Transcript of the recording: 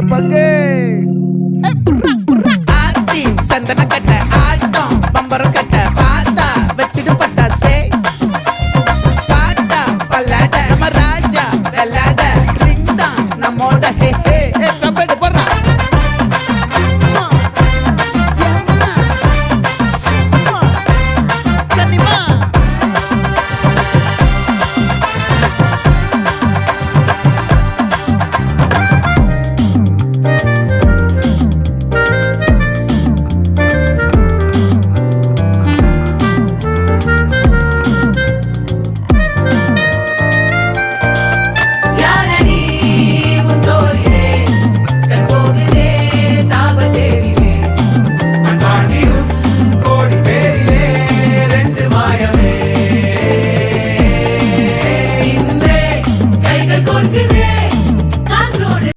பங்கே ஆத்தி சந்தன கட்ட ஆட்டம் பம்பரம் கட்ட பாத்தா வச்சிடு பட்டாசே பாட்டா பல்லாட நம்ம ராஜா வெள்ளாட ரிங் தான் நம்மோட ஹே